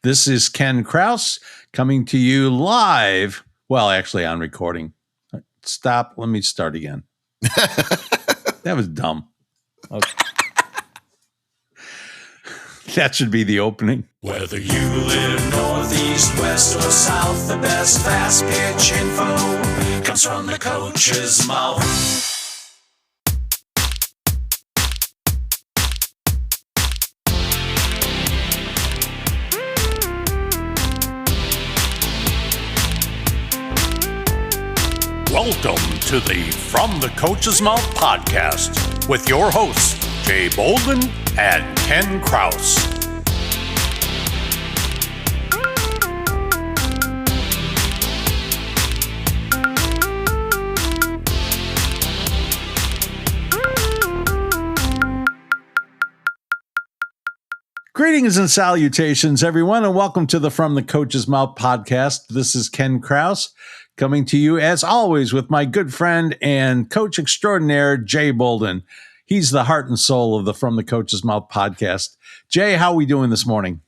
This is Ken Kraus coming to you live. Well, actually on recording. Stop. Let me start again. That was dumb. Okay. That should be the opening. Whether you live northeast, west, or south, the best fast pitch info comes from the coach's mouth. Welcome to the From the Coach's Mouth podcast with your hosts, Jay Bolden and Ken Kraus. Greetings and salutations, everyone, and welcome to the From the Coach's Mouth podcast. This is Ken Kraus coming to you, as always, with my good friend and coach extraordinaire, Jay Bolden. He's the heart and soul of the From the Coach's Mouth podcast. Jay, how are we doing this morning?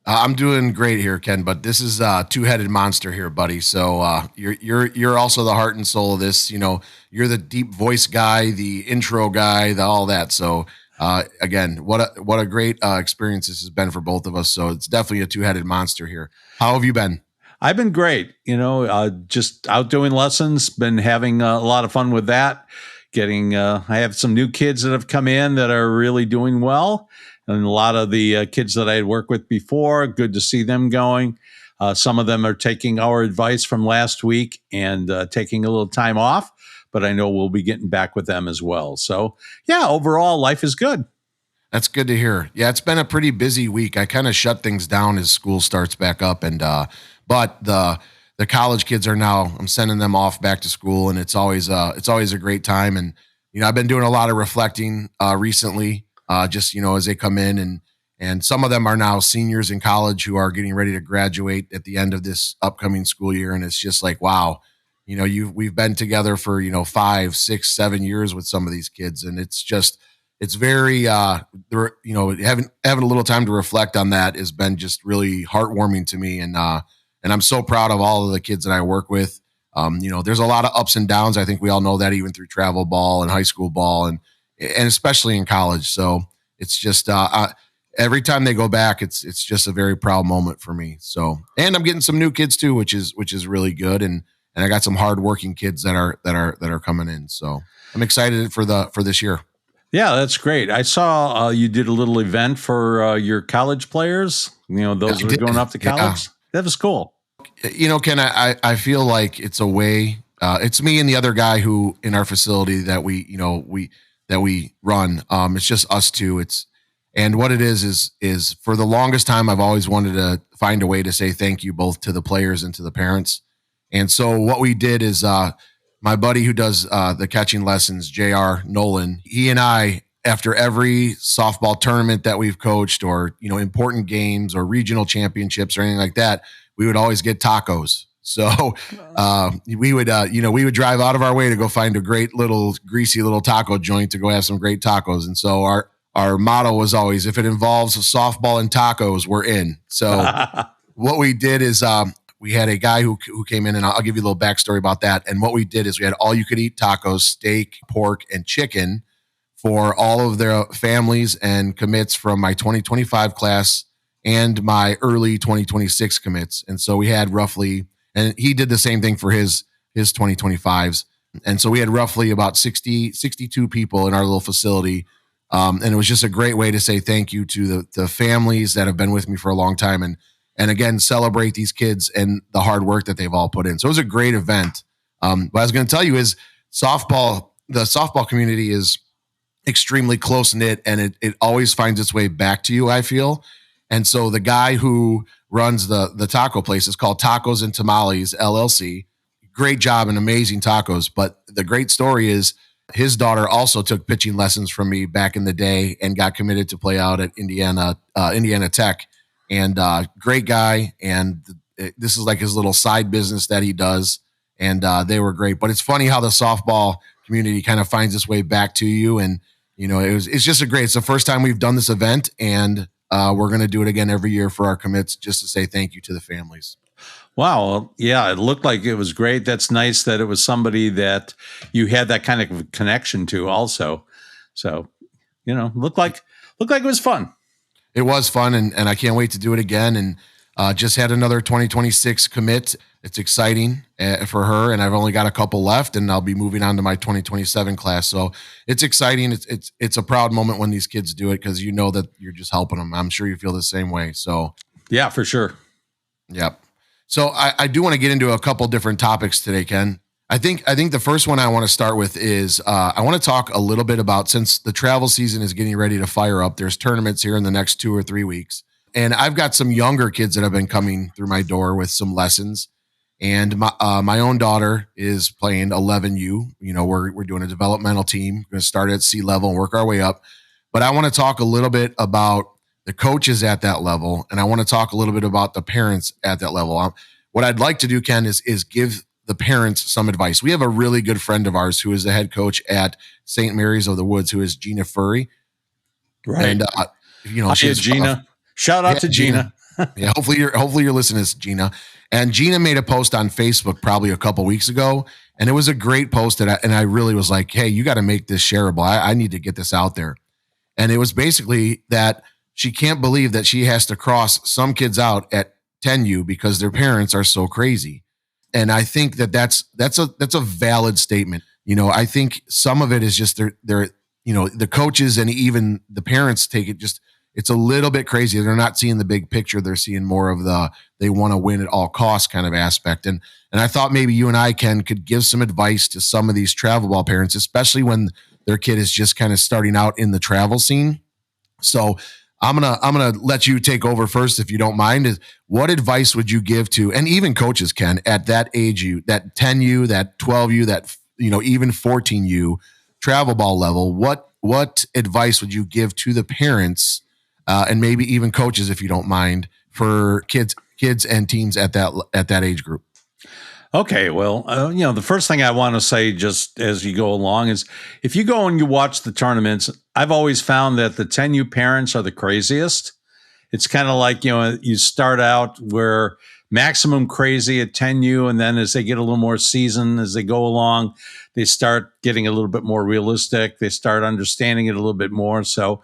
I'm doing great here, Ken, but this is a two-headed monster here, buddy. So you're also the heart and soul of this. You know, you're the deep voice guy, the intro guy, all that. So again, what a great experience this has been for both of us. So it's definitely a two-headed monster here. How have you been? I've been great. You know, just out doing lessons, been having a lot of fun with that. I have some new kids that have come in that are really doing well. And a lot of the kids that I had worked with before, good to see them going. Some of them are taking our advice from last week and taking a little time off, but I know we'll be getting back with them as well. So yeah, overall life is good. That's good to hear. Yeah, it's been a pretty busy week. I kind of shut things down as school starts back up, and but the college kids are now, I'm sending them off back to school, and it's always a great time. And you know, I've been doing a lot of reflecting recently, just, you know, as they come in, and some of them are now seniors in college who are getting ready to graduate at the end of this upcoming school year, and it's just like, wow, you know, we've been together for, you know, 5, 6, 7 years with some of these kids, and it's very, you know, having a little time to reflect on that has been just really heartwarming to me. And I'm so proud of all of the kids that I work with. You know, there's a lot of ups and downs. I think we all know that, even through travel ball and high school ball and especially in college. So it's just, every time they go back, it's just a very proud moment for me. So, and I'm getting some new kids too, which is really good. And I got some hardworking kids that are coming in. So I'm excited for this year. Yeah, that's great. I saw you did a little event for your college players, you know, those who are going off to college. Yeah. That was cool. You know, Ken, I feel like it's a way, it's me and the other guy who in our facility that we run. It's just us two. And what it is for the longest time, I've always wanted to find a way to say thank you both to the players and to the parents. And so what we did is, my buddy who does the catching lessons, JR Nolan, he and I, after every softball tournament that we've coached, or, you know, important games or regional championships or anything like that, we would always get tacos. So we would drive out of our way to go find a great little greasy little taco joint to go have some great tacos. And so our motto was always, if it involves softball and tacos, we're in. So what we did is, we had a guy who came in, and I'll give you a little backstory about that. And what we did is we had all you could eat tacos, steak, pork, and chicken for all of their families and commits from my 2025 class and my early 2026 commits. And so we had roughly, and he did the same thing for his 2025s. And so we had roughly about 62 people in our little facility. And it was just a great way to say thank you to the families that have been with me for a long time. And again, celebrate these kids and the hard work that they've all put in. So it was a great event. What I was going to tell you is the softball community is extremely close-knit, and it always finds its way back to you, I feel. And so the guy who runs the taco place is called Tacos and Tamales, LLC. Great job and amazing tacos. But the great story is his daughter also took pitching lessons from me back in the day and got committed to play out at Indiana Tech. And great guy, and this is like his little side business that he does, and they were great. But it's funny how the softball community kind of finds its way back to you, and you know, it's just it's the first time we've done this event, and we're going to do it again every year for our commits, just to say thank you to the families. Wow. Well, yeah, it looked like it was great. That's nice that it was somebody that you had that kind of connection to also. So, looked like it was fun. It was fun, and I can't wait to do it again. And just had another 2026 commit. It's exciting for her, and I've only got a couple left, and I'll be moving on to my 2027 class. So it's exciting. It's a proud moment when these kids do it, because you know that you're just helping them. I'm sure you feel the same way. So yeah, for sure. Yep. So I do want to get into a couple different topics today, Ken. I think the first one I want to start with is I want to talk a little bit about, since the travel season is getting ready to fire up, there's tournaments here in the next 2 or 3 weeks. And I've got some younger kids that have been coming through my door with some lessons. And my own daughter is playing 11U. We're doing a developmental team. We're going to start at C level and work our way up. But I want to talk a little bit about the coaches at that level, and I want to talk a little bit about the parents at that level. What I'd like to do, Ken, is give the parents some advice. We have a really good friend of ours who is the head coach at St. Mary's of the Woods, who is Gina Furry. Right. And she's Gina. Shout out to Gina. Yeah, hopefully you're listening to this, Gina. And Gina made a post on Facebook probably a couple weeks ago, and it was a great post and I really was like, hey, you got to make this shareable. I need to get this out there. And it was basically that she can't believe that she has to cross some kids out at 10U because their parents are so crazy. And I think that's a valid statement. I think some of it is just they're the coaches and even the parents take it it's a little bit crazy. They're not seeing the big picture. They're seeing more of they want to win at all costs kind of aspect. And I thought maybe you and I could give some advice to some of these travel ball parents, especially when their kid is just kind of starting out in the travel scene. So I'm gonna let you take over first, if you don't mind. Is what advice would you give to, and even coaches, Ken, at that age, that 10U, that 12U, that even 14U travel ball level? What advice would you give to the parents, and maybe even coaches, if you don't mind, for kids and teams at that age group? Okay, well, the first thing I want to say just as you go along is if you go and you watch the tournaments, I've always found that the 10U parents are the craziest. It's kind of like, you start out where maximum crazy at 10U, and then as they get a little more seasoned, as they go along, they start getting a little bit more realistic. They start understanding it a little bit more. So,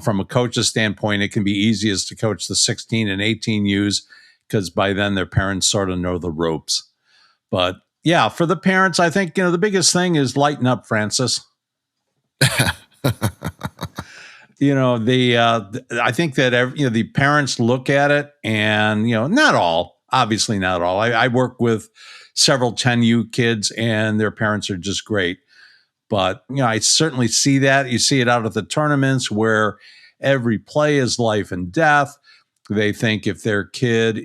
from a coach's standpoint, it can be easiest to coach the 16 and 18Us because by then their parents sort of know the ropes. But yeah, for the parents, I think, the biggest thing is lighten up, Francis. I think that the parents look at it and, not all, obviously not all. I work with several 10U kids and their parents are just great. But, I certainly see that. You see it out at the tournaments where every play is life and death. They think if their kid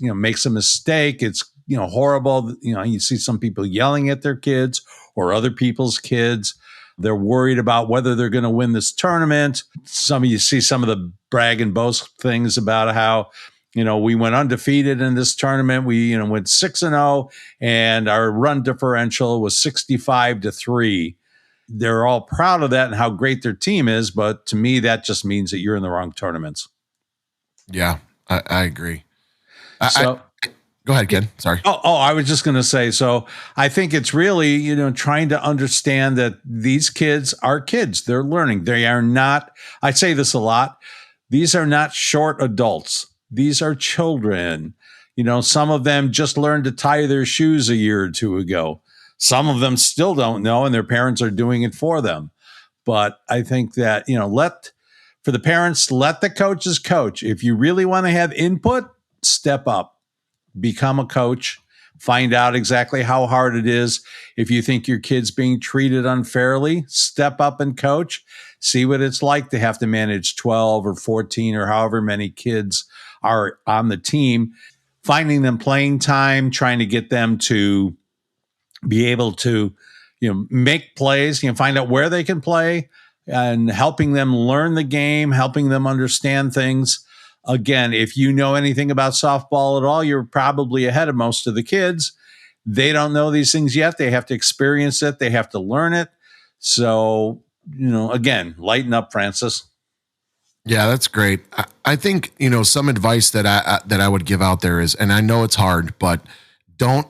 makes a mistake, it's horrible. You see some people yelling at their kids or other people's kids. They're worried about whether they're going to win this tournament. You see some of the brag and boast things about how, we went undefeated in this tournament. We, went 6-0 and our run differential was 65-3. They're all proud of that and how great their team is. But to me, that just means that you're in the wrong tournaments. Yeah, I agree. Go ahead, Ken. Sorry. I was just going to say, so I think it's really, trying to understand that these kids are kids. They're learning. They are not, I say this a lot, these are not short adults. These are children. Some of them just learned to tie their shoes a year or two ago. Some of them still don't know, and their parents are doing it for them. But I think that, for the parents, let the coaches coach. If you really want to have input, step up. Become a coach, find out exactly how hard it is. If you think your kid's being treated unfairly, step up and coach. See what it's like to have to manage 12 or 14 or however many kids are on the team, finding them playing time, trying to get them to be able to, make plays, find out where they can play and helping them learn the game, helping them understand things. Again, if you know anything about softball at all, you're probably ahead of most of the kids. They don't know these things yet. They have to experience it. They have to learn it. So, again, lighten up, Francis. Yeah, that's great. I think, some advice that I would give out there is, and I know it's hard, but don't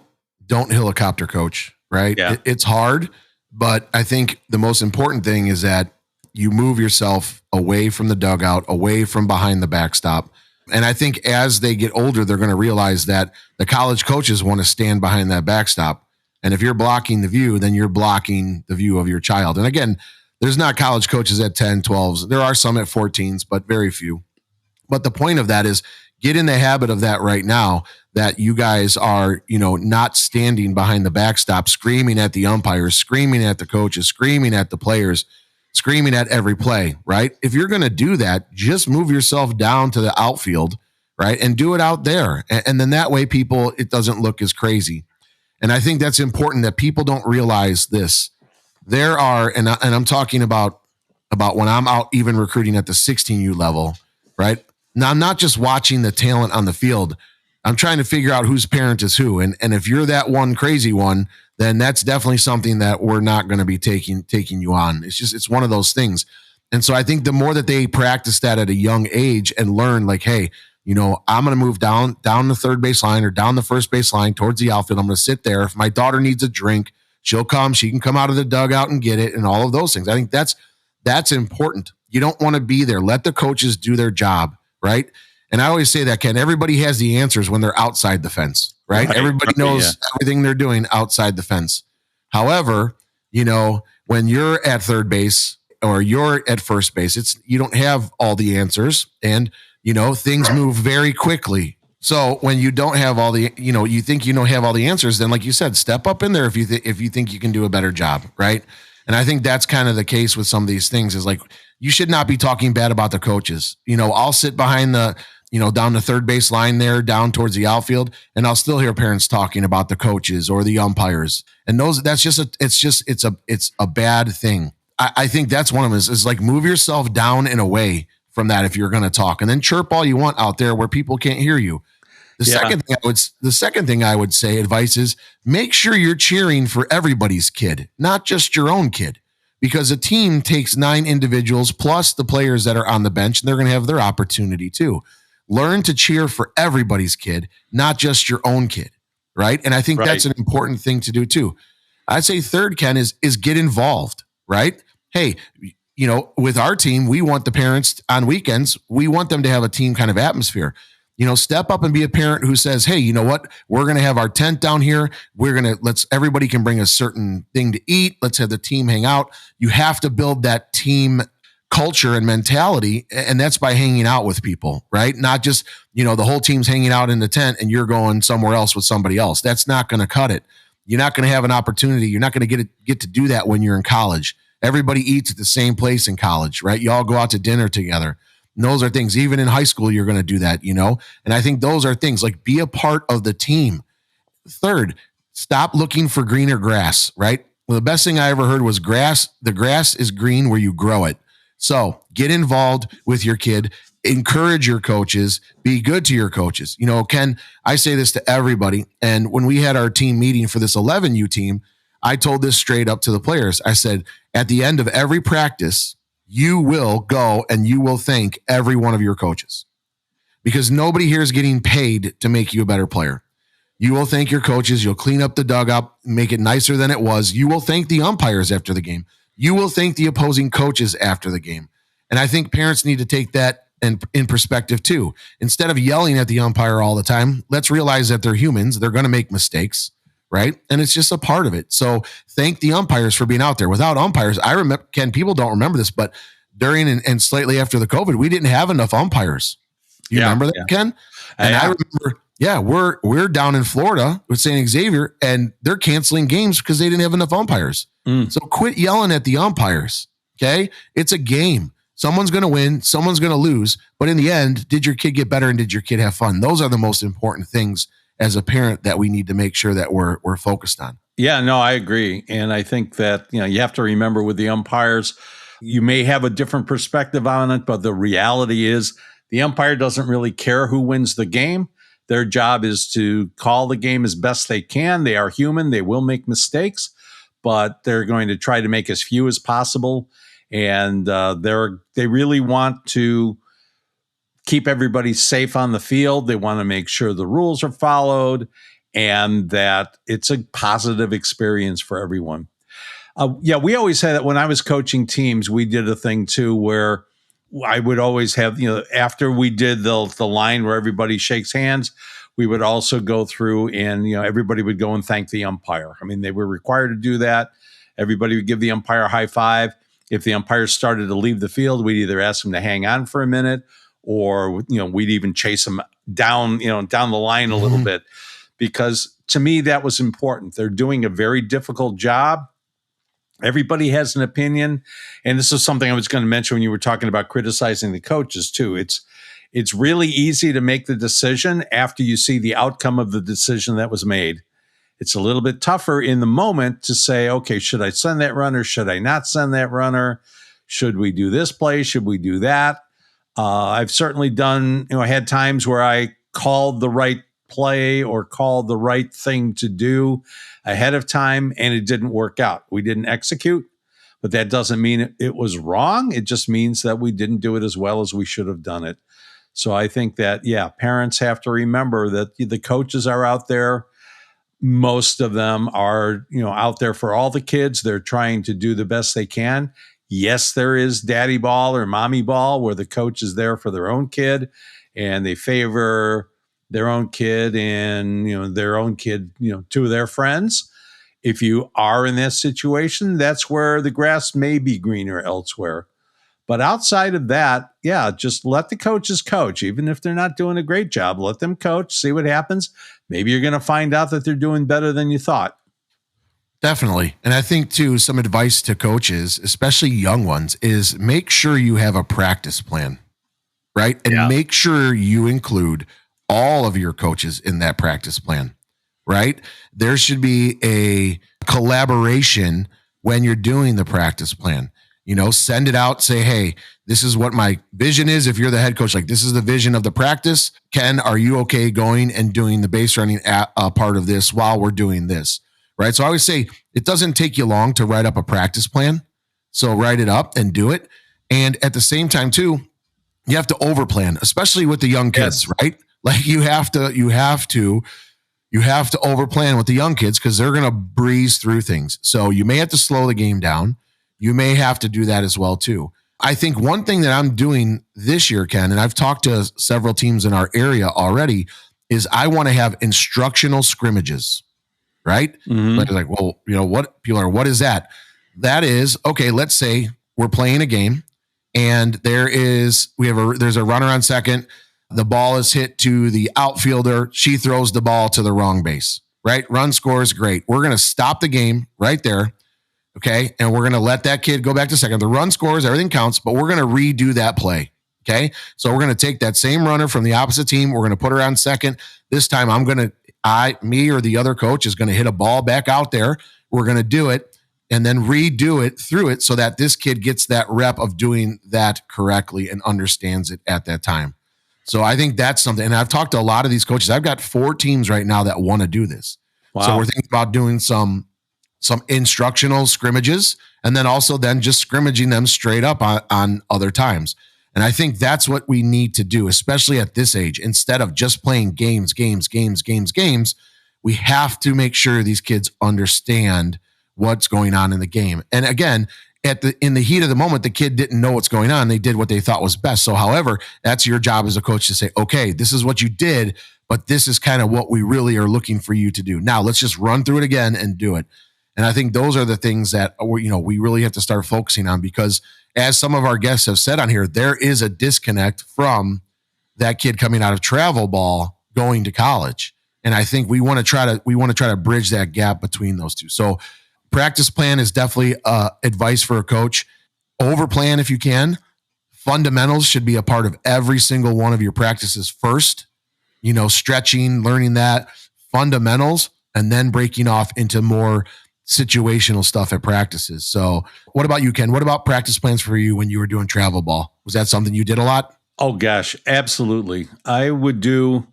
helicopter coach, right? Yeah. It's hard, but I think the most important thing is that you move yourself away from the dugout, away from behind the backstop. And I think as they get older, they're going to realize that the college coaches want to stand behind that backstop. And if you're blocking the view, then you're blocking the view of your child. And again, there's not college coaches at 10, 12s. There are some at 14s, but very few. But the point of that is get in the habit of that right now, that you guys are, not standing behind the backstop, screaming at the umpires, screaming at the coaches, screaming at the players, screaming at every play, right? If you're going to do that, just move yourself down to the outfield, right? And do it out there. And then that way it doesn't look as crazy. And I think that's important that people don't realize this. There are, and I'm talking about when I'm out even recruiting at the 16U level, right? Now, I'm not just watching the talent on the field. I'm trying to figure out whose parent is who. And if you're that one crazy one, then that's definitely something that we're not going to be taking you on. It's one of those things. And so I think the more that they practice that at a young age and learn like, hey, I'm going to move down the third base line or down the first base line towards the outfield. I'm going to sit there. If my daughter needs a drink, she can come out of the dugout and get it, and all of those things. I think that's important. You don't want to be there. Let the coaches do their job, right? And I always say that, Ken, everybody has the answers when they're outside the fence, right? Everybody knows everything they're doing outside the fence. However, when you're at third base or you're at first base, you don't have all the answers, and things move very quickly. So when you don't have all the, you think have all the answers, then like you said, step up in there if you think you can do a better job, right? And I think that's kind of the case with some of these things is like, you should not be talking bad about the coaches. I'll sit behind the, down the third base line there, down towards the outfield, and I'll still hear parents talking about the coaches or the umpires. And it's a bad thing. I think that's one of them is like move yourself down and away from that if you're going to talk, and then chirp all you want out there where people can't hear you. The second thing I would say advice is make sure you're cheering for everybody's kid, not just your own kid, because a team takes 9 individuals plus the players that are on the bench, and they're going to have their opportunity too. Learn to cheer for everybody's kid, not just your own kid, right? And I think that's an important thing to do too. I'd say third, Ken, is get involved, right? Hey, with our team, we want the parents on weekends, we want them to have a team kind of atmosphere. Step up and be a parent who says, hey, you know what? We're going to have our tent down here. Everybody can bring a certain thing to eat. Let's have the team hang out. You have to build that team culture and mentality. And that's by hanging out with people, right? Not just, the whole team's hanging out in the tent and you're going somewhere else with somebody else. That's not going to cut it. You're not going to have an opportunity. You're not going to get to do that when you're in college. Everybody eats at the same place in college, right? You all go out to dinner together. And those are things, even in high school, you're going to do that, And I think those are things like be a part of the team. Third, stop looking for greener grass, right? Well, the best thing I ever heard was the grass is green where you grow it. So get involved with your kid, encourage your coaches, be good to your coaches. Ken, I say this to everybody. And when we had our team meeting for this 11U team, I told this straight up to the players. I said, at the end of every practice, you will go and you will thank every one of your coaches, because nobody here is getting paid to make you a better player. You will thank your coaches. You'll clean up the dugout, make it nicer than it was. You will thank the umpires after the game. You will thank the opposing coaches after the game. And I think parents need to take that in perspective too. Instead of yelling at the umpire all the time, let's realize that they're humans. They're going to make mistakes. Right. And it's just a part of it. So thank the umpires for being out there. Without umpires, I remember, Ken, people don't remember this, but during and slightly after the COVID, we didn't have enough umpires. You remember that, Ken? And I remember, we're down in Florida with St. Xavier, and they're canceling games because they didn't have enough umpires. So quit yelling at the umpires. Okay. It's a game. Someone's going to win, someone's going to lose. But in the end, did your kid get better and did your kid have fun? Those are the most important things as a parent that we need to make sure that we're focused on. Yeah, no, I agree. And I think that, you have to remember with the umpires, you may have a different perspective on it, but the reality is the umpire doesn't really care who wins the game. Their job is to call the game as best they can. They are human. They will make mistakes, but they're going to try to make as few as possible. And they really want to keep everybody safe on the field. They want to make sure the rules are followed and that it's a positive experience for everyone. We always say that when I was coaching teams, we did a thing too where I would always have, after we did the line where everybody shakes hands, we would also go through and, everybody would go and thank the umpire. I mean, they were required to do that. Everybody would give the umpire a high five. If the umpire started to leave the field, we'd either ask him to hang on for a minute or, we'd even chase him down, down the line a little bit, because to me, that was important. They're doing a very difficult job. Everybody has an opinion. And this is something I was going to mention when you were talking about criticizing the coaches too. It's really easy to make the decision after you see the outcome of the decision that was made. It's a little bit tougher in the moment to say, okay, should I send that runner? Should I not send that runner? Should we do this play? Should we do that? I've certainly done, had times where I called the right play or called the right thing to do ahead of time and it didn't work out. We didn't execute, but that doesn't mean it was wrong. It just means that we didn't do it as well as we should have done it. So I think that, parents have to remember that the coaches are out there. Most of them are, out there for all the kids. They're trying to do the best they can. Yes, there is daddy ball or mommy ball where the coach is there for their own kid and they favor their own kid and, their own kid, to their friends. If you are in that situation, that's where the grass may be greener elsewhere. But outside of that, just let the coaches coach. Even if they're not doing a great job, let them coach, see what happens. Maybe you're going to find out that they're doing better than you thought. Definitely. And I think too, some advice to coaches, especially young ones, is make sure you have a practice plan, right? And make sure you include all of your coaches in that practice plan, right? There should be a collaboration when you're doing the practice plan. Send it out, say, hey, this is what my vision is. If you're the head coach, like this is the vision of the practice. Ken, are you okay going and doing the base running part of this while we're doing this? Right. So I always say it doesn't take you long to write up a practice plan. So write it up and do it. And at the same time too, you have to overplan, especially with the young kids, right? Like you have to overplan with the young kids because they're going to breeze through things. So you may have to slow the game down. You may have to do that as well too. I think one thing that I'm doing this year, Ken, and I've talked to several teams in our area already, is I want to have instructional scrimmages, right? Like, well, what is that? That is, okay, let's say we're playing a game and there's a runner on second. The ball is hit to the outfielder. She throws the ball to the wrong base, right? Run scores, great. We're going to stop the game right there. Okay. And we're going to let that kid go back to second. The run scores, everything counts, but we're going to redo that play. Okay. So we're going to take that same runner from the opposite team. We're going to put her on second. This time me or the other coach is going to hit a ball back out there. We're going to do it and then redo it through it so that this kid gets that rep of doing that correctly and understands it at that time. So I think that's something. And I've talked to a lot of these coaches. I've got 4 teams right now that want to do this. Wow. So we're thinking about doing some instructional scrimmages and then also then just scrimmaging them straight up on other times. And I think that's what we need to do, especially at this age. Instead of just playing games, we have to make sure these kids understand what's going on in the game. And again, in the heat of the moment, the kid didn't know what's going on. They did what they thought was best. So however, that's your job as a coach to say, okay, this is what you did, but this is kind of what we really are looking for you to do. Now let's just run through it again and do it. And I think those are the things that we really have to start focusing on, because as some of our guests have said on here, there is a disconnect from that kid coming out of travel ball going to college. And I think we want to try to bridge that gap between those two. So practice plan is definitely advice for a coach. Overplan if you can. Fundamentals should be a part of every single one of your practices first. Stretching, learning that, fundamentals, and then breaking off into more situational stuff at practices. So what about you, Ken? What about practice plans for you when you were doing travel ball? Was that something you did a lot? Oh gosh, absolutely. I would do,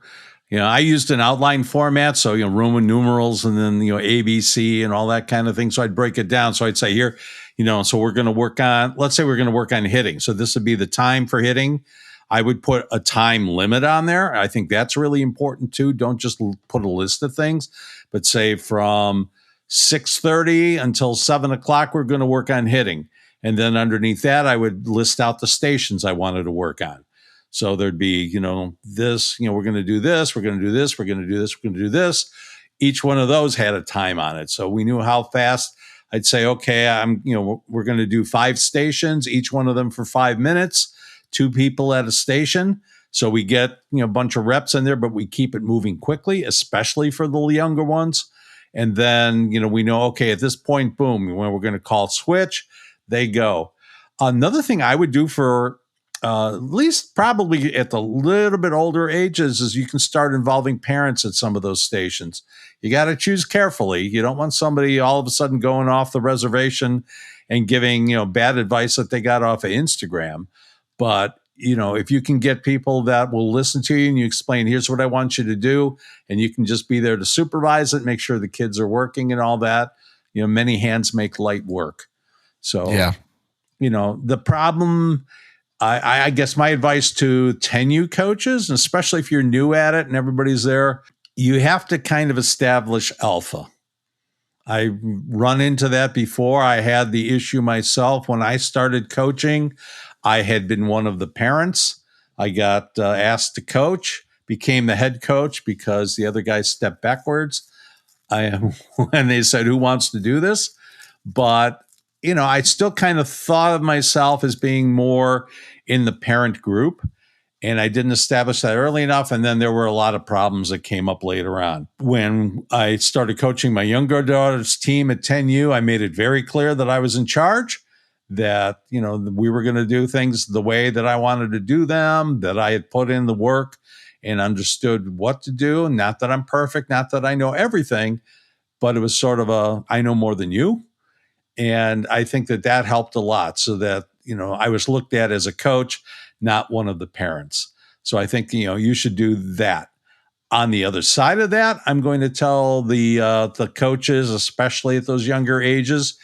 I used an outline format. So, Roman numerals and then, ABC and all that kind of thing. So I'd break it down. So I'd say here, so we're going to work on, let's say we're going to work on hitting. So this would be the time for hitting. I would put a time limit on there. I think that's really important too. Don't just put a list of things, but say from 6:30 until 7:00, we're going to work on hitting. And then underneath that, I would list out the stations I wanted to work on. So there'd be, this, we're going to do this, we're going to do this, we're going to do this, we're going to do this. Each one of those had a time on it. So we knew how fast. I'd say, okay, we're going to do 5 stations, each one of them for 5 minutes. 2 people at a station. So we get, a bunch of reps in there, but we keep it moving quickly, especially for the younger ones. And then, we know, okay, at this point, boom, when we're going to call switch, they go. Another thing I would do for at least probably at the little bit older ages is you can start involving parents at some of those stations. You got to choose carefully. You don't want somebody all of a sudden going off the reservation and giving, bad advice that they got off of Instagram. But, if you can get people that will listen to you and you explain, here's what I want you to do, and you can just be there to supervise it, make sure the kids are working and all that, many hands make light work. So, yeah. The problem, I guess my advice to 10U coaches, and especially if you're new at it and everybody's there, you have to kind of establish alpha. I run into that before. I had the issue myself when I started coaching. I had been one of the parents. I got asked to coach, became the head coach because the other guy stepped backwards. And they said, who wants to do this? But, I still kind of thought of myself as being more in the parent group. And I didn't establish that early enough. And then there were a lot of problems that came up later on. When I started coaching my younger daughter's team at 10U, I made it very clear that I was in charge, that, we were going to do things the way that I wanted to do them, that I had put in the work and understood what to do. Not that I'm perfect, not that I know everything, but it was sort of I know more than you. And I think that helped a lot so that, I was looked at as a coach, not one of the parents. So I think, you should do that. On the other side of that, I'm going to tell the coaches, especially at those younger ages,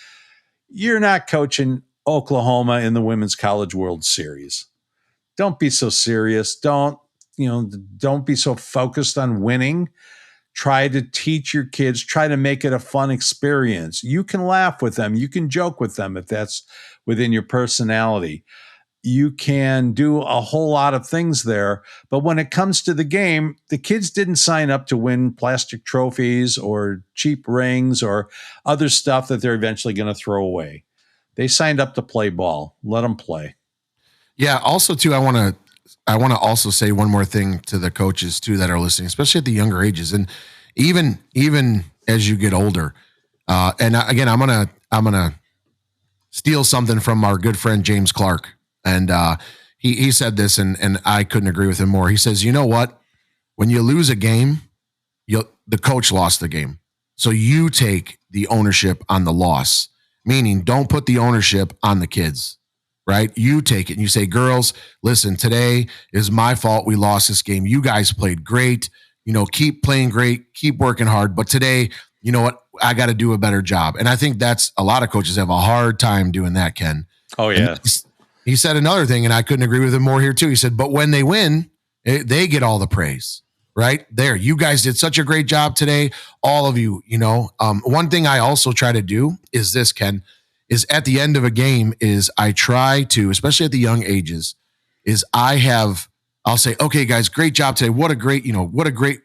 you're not coaching Oklahoma in the Women's College World Series. Don't be so serious. Don't be so focused on winning. Try to teach your kids, try to make it a fun experience. You can laugh with them. You can joke with them if that's within your personality. You can do a whole lot of things there. But when it comes to the game, the kids didn't sign up to win plastic trophies or cheap rings or other stuff that they're eventually going to throw away. They signed up to play ball. Let them play. Yeah. Also, too, I want to also say one more thing to the coaches too that are listening, especially at the younger ages, and even as you get older. And again, I'm gonna steal something from our good friend James Clark, and he said this, and I couldn't agree with him more. He says, you know what? When you lose a game, the coach lost the game, so you take the ownership on the loss. Meaning, don't put the ownership on the kids. Right? You take it and you say, girls, listen, today is my fault. We lost this game. You guys played great. Keep playing great, keep working hard. But today, you know what? I got to do a better job. And I think that's a lot of coaches have a hard time doing that, Ken. Oh, yeah. He said another thing, and I couldn't agree with him more here too. He said, but when they win, they get all the praise. Right there. You guys did such a great job today. All of you, one thing I also try to do is this, Ken, is at the end of a game is I try to, especially at the young ages, is I'll say, okay, guys, great job today. What a great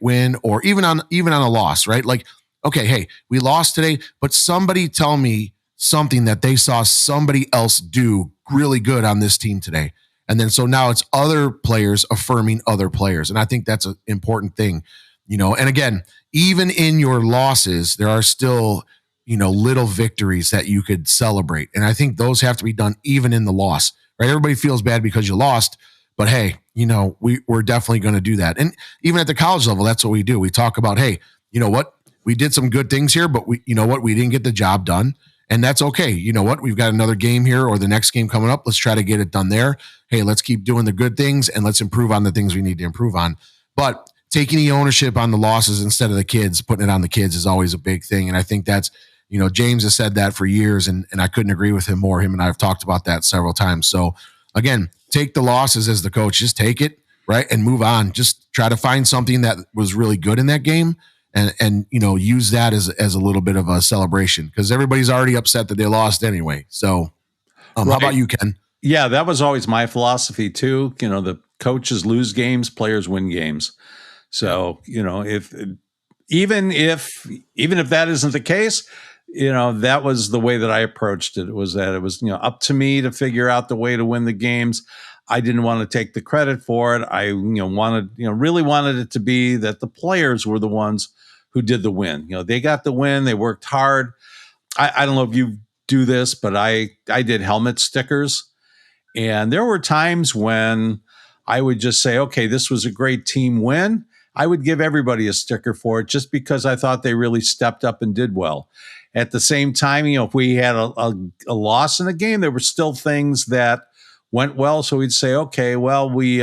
win, or even on a loss, right? Like, okay, hey, we lost today, but somebody tell me something that they saw somebody else do really good on this team today. And then so now it's other players affirming other players. And I think that's an important thing, and again, even in your losses, there are still, little victories that you could celebrate. And I think those have to be done even in the loss, right? Everybody feels bad because you lost, but hey, we're definitely going to do that. And even at the college level, that's what we do. We talk about, hey, you know what? We did some good things here, but we didn't get the job done. And that's okay. You know what? We've got another game here or the next game coming up. Let's try to get it done there. Hey, let's keep doing the good things and let's improve on the things we need to improve on. But taking the ownership on the losses instead of the kids, putting it on the kids is always a big thing. And I think that's, James has said that for years, and I couldn't agree with him more. Him and I have talked about that several times. So again, take the losses as the coach, just take it, right, and move on. Just try to find something that was really good in that game, and use that as a little bit of a celebration, because everybody's already upset that they lost anyway. So, Right. How about you, Ken? Yeah, that was always my philosophy too. The coaches lose games, players win games. So, if even if that isn't the case, that was the way that I approached it. It was up to me to figure out the way to win the games. I didn't want to take the credit for it. I really wanted it to be that the players were the ones who did the win. They got the win. They worked hard. I don't know if you do this, but I did helmet stickers. And there were times when I would just say, okay, this was a great team win. I would give everybody a sticker for it just because I thought they really stepped up and did well. At the same time, if we had a loss in the game, there were still things that went well. So we'd say, okay, well, we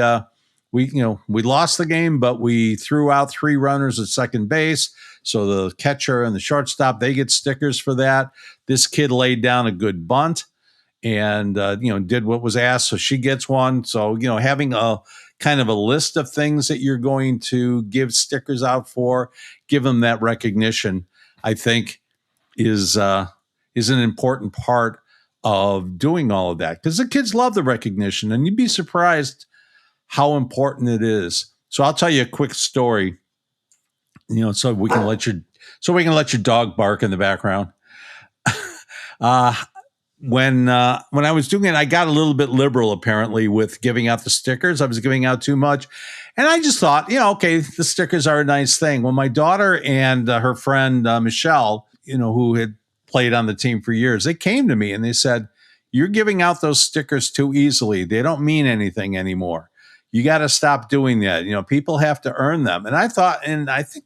lost the game, but we threw out 3 runners at second base. So the catcher and the shortstop, they get stickers for that. This kid laid down a good bunt and, did what was asked. So she gets one. So, having a kind of a list of things that you're going to give stickers out for, give them that recognition, I think is an important part of doing all of that, because the kids love the recognition, and you'd be surprised how important it is. So I'll tell you a quick story, so we can let your dog bark in the background. When I was doing it, I got a little bit liberal apparently with giving out the stickers. I was giving out too much. And I just thought, okay, the stickers are a nice thing. Well, my daughter and her friend, Michelle, who had played on the team for years, they came to me and they said, you're giving out those stickers too easily. They don't mean anything anymore. You got to stop doing that. People have to earn them. And I thought, and I think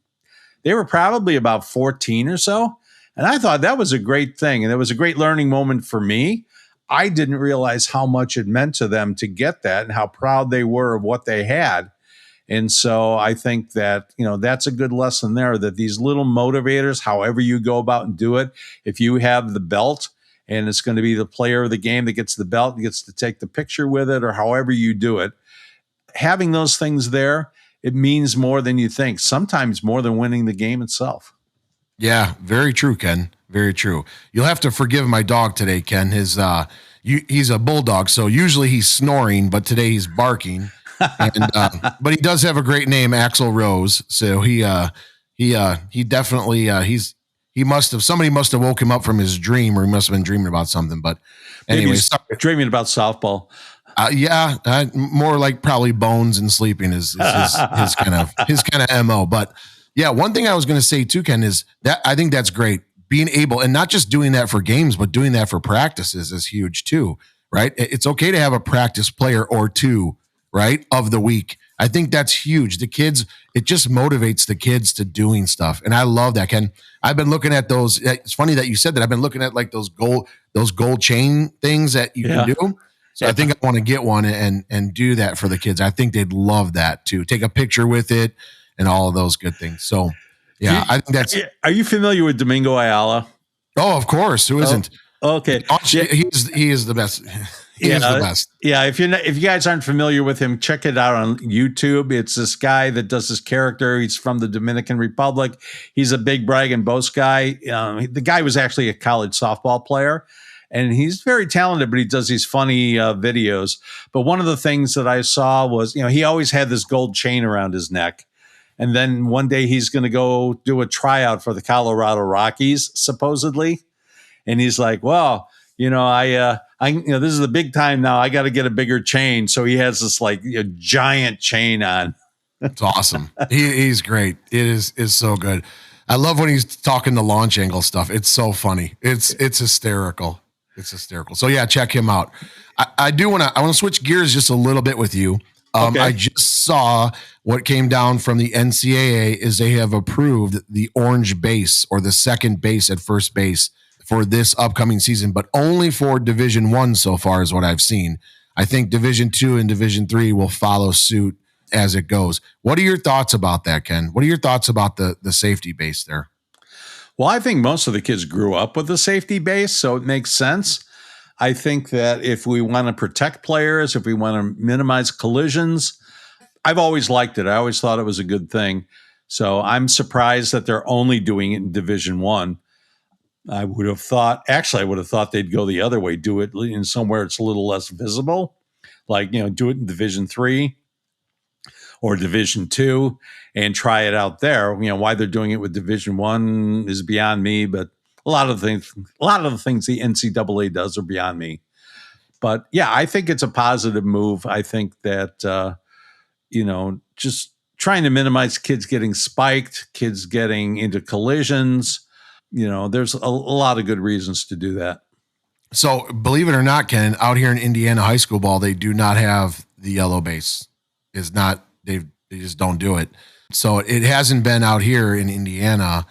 they were probably about 14 or so. And I thought that was a great thing. And it was a great learning moment for me. I didn't realize how much it meant to them to get that and how proud they were of what they had. And so I think that, that's a good lesson there, that these little motivators, however you go about and do it, if you have the belt and it's going to be the player of the game that gets the belt and gets to take the picture with it, or however you do it, having those things there, it means more than you think, sometimes more than winning the game itself. Yeah, very true, Ken. Very true. You'll have to forgive my dog today, Ken. He's a bulldog, so usually he's snoring, but today he's barking. And but he does have a great name, Axl Rose. So he definitely somebody must have woke him up from his dream, or he must have been dreaming about something. But anyway, dreaming about softball. More like probably bones and sleeping is his kind of MO. But yeah, one thing I was going to say too, Ken, is that I think that's great. Being able, and not just doing that for games, but doing that for practices is huge too, right? It's okay to have a practice player or two, right, of the week. I think that's huge. The kids, it just motivates the kids to doing stuff. And I love that, Ken. I've been looking at those. It's funny that you said that. I've been looking at like those gold chain things that you can do. So I think I want to get one and do that for the kids. I think they'd love that too. Take a picture with it and all of those good things. So yeah, I think that's. Are you familiar with Domingo Ayala? Oh, of course. Who isn't? Okay. He is the best. He is the best. Yeah. If you guys aren't familiar with him, check it out on YouTube. It's this guy that does this character. He's from the Dominican Republic. He's a big brag and boast guy. The guy was actually a college softball player. And he's very talented, but he does these funny videos. But one of the things that I saw was, he always had this gold chain around his neck. And then one day he's going to go do a tryout for the Colorado Rockies, supposedly. And he's like, well, this is the big time now. I got to get a bigger chain. So he has this like a giant chain on. It's awesome. He's great. It is so good. I love when he's talking the launch angle stuff. It's so funny. It's hysterical. It's hysterical. So yeah, check him out. I want to switch gears just a little bit with you. Okay. I just saw what came down from the NCAA is they have approved the orange base, or the second base at first base, for this upcoming season, but only for Division I so far is what I've seen. I think Division II and Division III will follow suit as it goes. What are your thoughts about that, Ken? What are your thoughts about the safety base there? Well, I think most of the kids grew up with the safety base, so it makes sense. I think that if we want to protect players, if we want to minimize collisions, I've always liked it. I always thought it was a good thing. So I'm surprised that they're only doing it in Division One. I would have thought they'd go the other way, do it in somewhere it's a little less visible, like, do it in Division 3 or Division 2 and try it out there. Why they're doing it with Division 1 is beyond me, but a lot of the things the NCAA does are beyond me. But yeah, I think it's a positive move. I think that, just trying to minimize kids getting spiked, kids getting into collisions. There's a lot of good reasons to do that. So believe it or not, Ken, out here in Indiana high school ball, they do not have the yellow base. They just don't do it. So it hasn't been out here in Indiana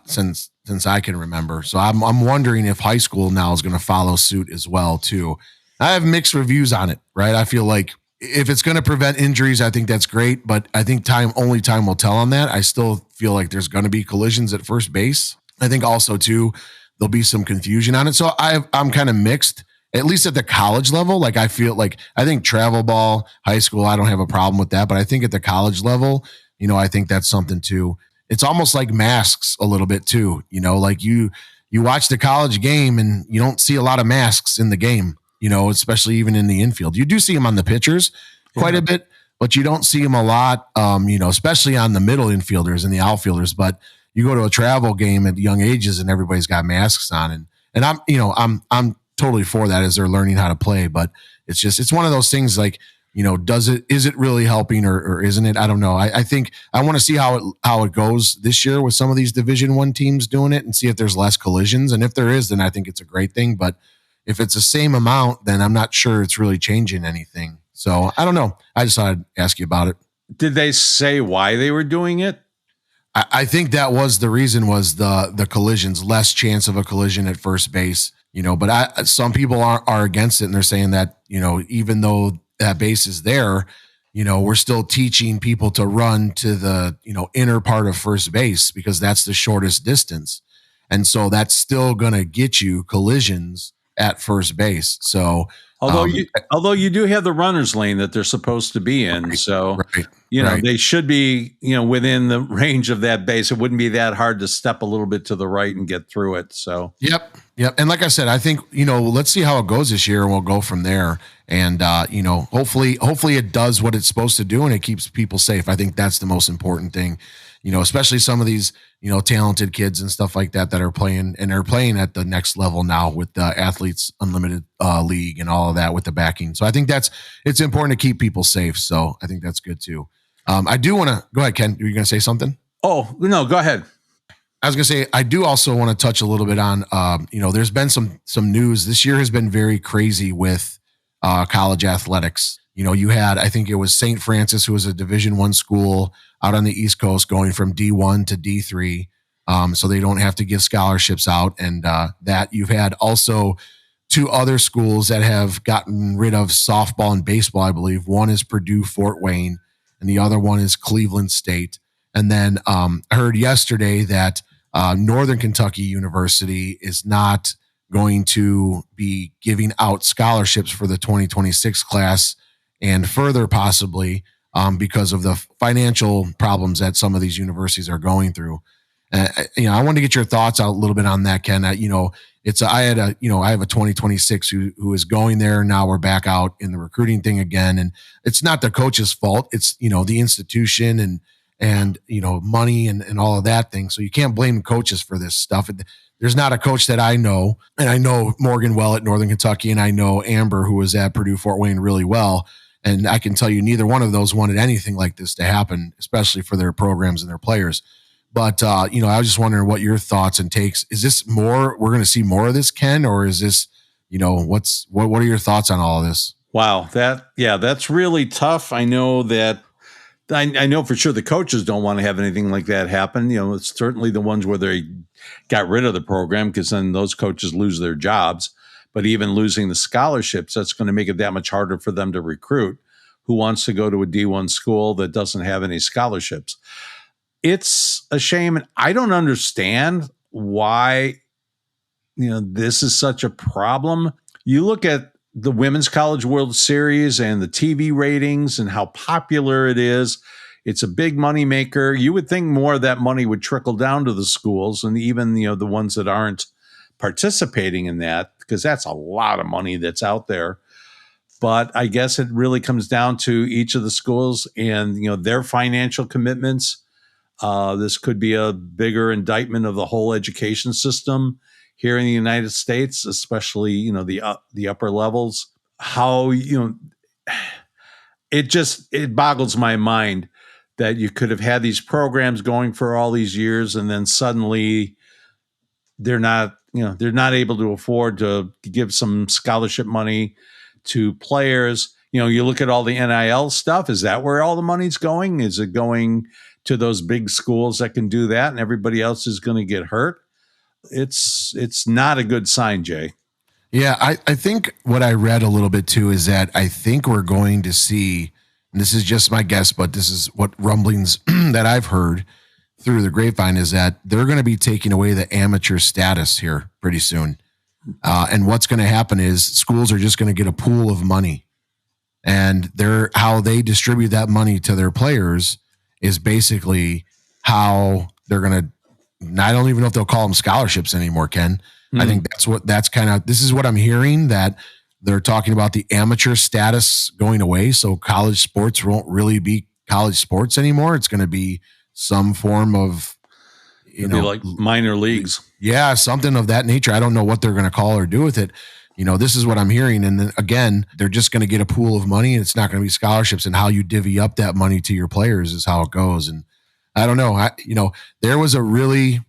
since I can remember. So I'm wondering if high school now is going to follow suit as well too. I have mixed reviews on it, right? I feel like if it's going to prevent injuries, I think that's great, but I think time will tell on that. I still feel like there's going to be collisions at first base. I think also too, there'll be some confusion on it. So I'm kind of mixed, at least at the college level. Like I think travel ball, high school, I don't have a problem with that, but I think at the college level, I think that's something too. It's almost like masks a little bit too, like you watch the college game and you don't see a lot of masks in the game, especially even in the infield. You do see them on the pitchers quite a bit, but you don't see them a lot, especially on the middle infielders and the outfielders. But you go to a travel game at young ages and everybody's got masks on, and I'm totally for that as they're learning how to play. But it's one of those things like, is it really helping or isn't it? I don't know. I think I want to see how it goes this year with some of these Division I teams doing it and see if there's less collisions. And if there is, then I think it's a great thing. But if it's the same amount, then I'm not sure it's really changing anything. So I don't know. I just thought I'd ask you about it. Did they say why they were doing it? I think that was the reason, was the collisions, less chance of a collision at first base, but some people are against it. And they're saying that, even though that base is there, we're still teaching people to run to the, inner part of first base because that's the shortest distance. And so that's still going to get you collisions at first base. So although you do have the runner's lane that they're supposed to be in. So, they should be, within the range of that base. It wouldn't be that hard to step a little bit to the right and get through it. So, Yep. And like I said, I think, let's see how it goes this year and we'll go from there. And, hopefully it does what it's supposed to do and it keeps people safe. I think that's the most important thing, especially some of these, talented kids and stuff like that are playing at the next level now with the Athletes Unlimited League and all of that with the backing. So I think it's important to keep people safe. So I think that's good too. I do want to go ahead, Ken. Are you going to say something? Oh, no, go ahead. I was going to say, I do also want to touch a little bit on, there's been some news. This year has been very crazy with college athletics. You had, I think it was St. Francis, who was a Division I school out on the East Coast, going from D1 to D3. So they don't have to give scholarships out. And that you've had also two other schools that have gotten rid of softball and baseball, I believe. One is Purdue Fort Wayne, and the other one is Cleveland State. And then I heard yesterday that Northern Kentucky University is not going to be giving out scholarships for the 2026 class, and further possibly because of the financial problems that some of these universities are going through. I wanted to get your thoughts out a little bit on that, Ken. I have a 2026 who is going there. Now we're back out in the recruiting thing again. And it's not the coach's fault. It's, the institution and money and all of that thing. So you can't blame coaches for this stuff. There's not a coach that I know, and I know Morgan well at Northern Kentucky, and I know Amber, who was at Purdue Fort Wayne, really well. And I can tell you neither one of those wanted anything like this to happen, especially for their programs and their players. But, I was just wondering what your thoughts and takes. Is this we're going to see more of this, Ken, or is this, what are your thoughts on all of this? Wow. That's really tough. I know that. I know for sure the coaches don't want to have anything like that happen. It's certainly the ones where they got rid of the program, because then those coaches lose their jobs. But even losing the scholarships, that's going to make it that much harder for them to recruit. Who wants to go to a D1 school that doesn't have any scholarships? It's a shame. And I don't understand why, this is such a problem. you look at the Women's College World Series and the TV ratings and how popular it is. It's a big money maker. You would think more of that money would trickle down to the schools and even, the ones that aren't participating in that, because that's a lot of money that's out there. But I guess it really comes down to each of the schools and, their financial commitments. This could be a bigger indictment of the whole education system here in the United States, especially, the upper levels. How, it boggles my mind that you could have had these programs going for all these years and then suddenly they're not able to afford to give some scholarship money to players. You look at all the NIL stuff. Is that where all the money's going? Is it going to those big schools that can do that and everybody else is going to get hurt? It's not a good sign, Jay. Yeah, I think what I read a little bit too is that I think we're going to see, and this is just my guess, but this is what rumblings that I've heard through the grapevine, is that they're going to be taking away the amateur status here pretty soon. And what's going to happen is schools are just going to get a pool of money, and how they distribute that money to their players is basically how they're going to, I don't even know if they'll call them scholarships anymore, Ken. I think this is what I'm hearing, that they're talking about the amateur status going away. So college sports won't really be college sports anymore. It's going to be some form of, like minor leagues. Yeah, something of that nature. I don't know what they're going to call or do with it. This is what I'm hearing. And then again, they're just going to get a pool of money and it's not going to be scholarships, and how you divvy up that money to your players is how it goes. And I don't know. There was a really,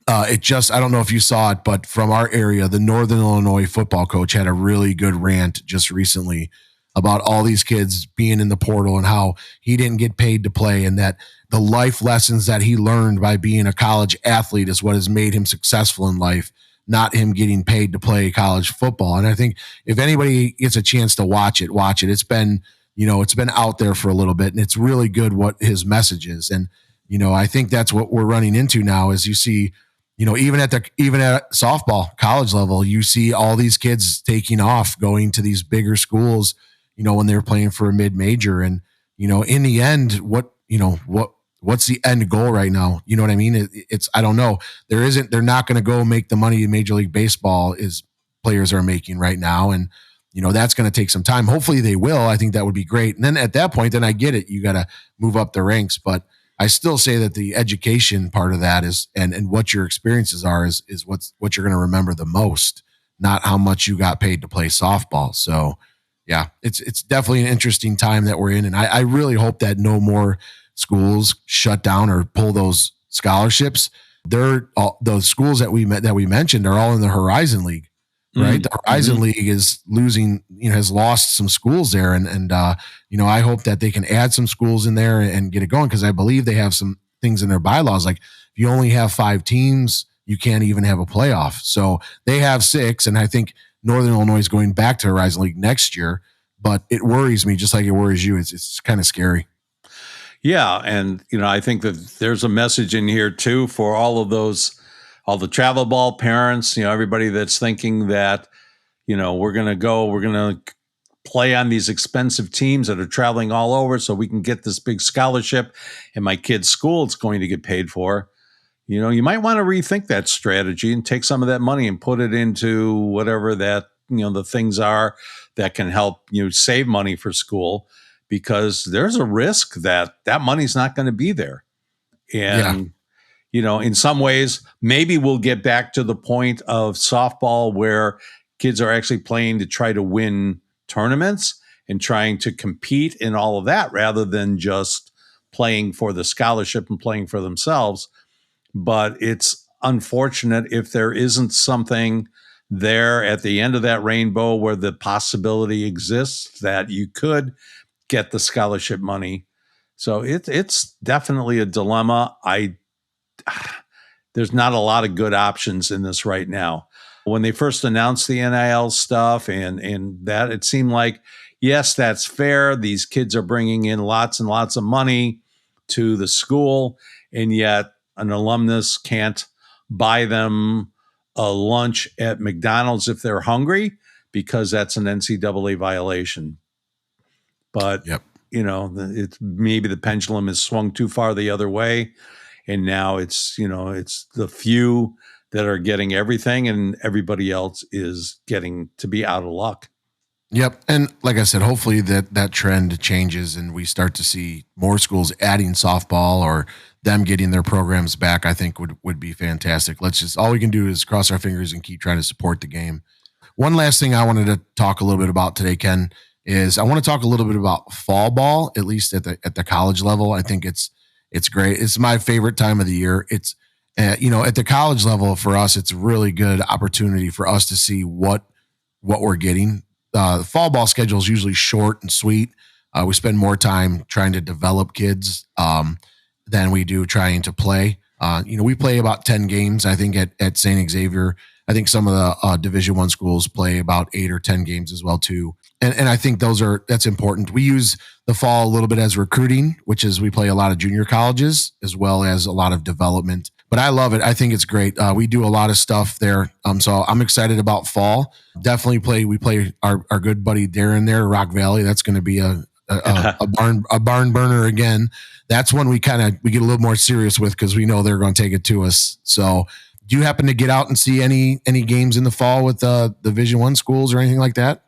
I don't know if you saw it, but from our area, the Northern Illinois football coach had a really good rant just recently about all these kids being in the portal and how he didn't get paid to play, and that the life lessons that he learned by being a college athlete is what has made him successful in life, not him getting paid to play college football. And I think if anybody gets a chance to watch it. It's been, it's been out there for a little bit, and it's really good what his message is. And, I think that's what we're running into now, is you see, even at softball college level, you see all these kids taking off, going to these bigger schools, when they're playing for a mid-major. And, in the end, what's the end goal right now? You know what I mean? I don't know. They're not going to go make the money in Major League Baseball is players are making right now. And, that's going to take some time. Hopefully they will. I think that would be great. And then at that point, then I get it. You got to move up the ranks, but I still say that the education part of that is, and what your experiences are is what you're going to remember the most, not how much you got paid to play softball. So yeah, it's definitely an interesting time that we're in. And I really hope that no more schools shut down or pull those scholarships. Those schools that we mentioned are all in the Horizon League, right? The Horizon League is losing, has lost some schools there. And I hope that they can add some schools in there and get it going, because I believe they have some things in their bylaws. Like if you only have 5 teams, you can't even have a playoff. So they have 6. And I think Northern Illinois is going back to Horizon League next year, but it worries me just like it worries you. It's kind of scary. Yeah. And, I think that there's a message in here too for all the travel ball parents, everybody that's thinking that, we're going to play on these expensive teams that are traveling all over so we can get this big scholarship and my kid's school is going to get paid for. You might want to rethink that strategy and take some of that money and put it into whatever that, the things are that can help save money for school, because there's a risk that money's not going to be there. And, in some ways, maybe we'll get back to the point of softball where kids are actually playing to try to win tournaments and trying to compete in all of that rather than just playing for the scholarship and playing for themselves. But it's unfortunate if there isn't something there at the end of that rainbow where the possibility exists that you could get the scholarship money. So it's definitely a dilemma. There's not a lot of good options in this right now. When they first announced the NIL stuff and that, it seemed like, yes, that's fair. These kids are bringing in lots and lots of money to the school, and yet an alumnus can't buy them a lunch at McDonald's if they're hungry because that's an NCAA violation. But, Yep. it's maybe the pendulum has swung too far the other way. And now it's the few that are getting everything and everybody else is getting to be out of luck. Yep. And like I said, hopefully that trend changes and we start to see more schools adding softball or them getting their programs back. I think would be fantastic. All we can do is cross our fingers and keep trying to support the game. One last thing I wanted to talk a little bit about today, Ken, is I want to talk a little bit about fall ball, at least at the college level. I think it's great. It's my favorite time of the year. It's, at the college level for us, it's a really good opportunity for us to see what we're getting. The fall ball schedule is usually short and sweet. We spend more time trying to develop kids than we do trying to play. We play about 10 games, I think, at St. Xavier. I think some of the Division I schools play about 8 or 10 games as well, too. And I think that's important. We use the fall a little bit as recruiting, which is we play a lot of junior colleges as well as a lot of development. But I love it. I think it's great. We do a lot of stuff there. So I'm excited about fall. Definitely we play our good buddy Darren there, Rock Valley. That's going to be a barn burner again. That's when we get a little more serious with, because we know they're going to take it to us. So do you happen to get out and see any games in the fall with Division I schools or anything like that?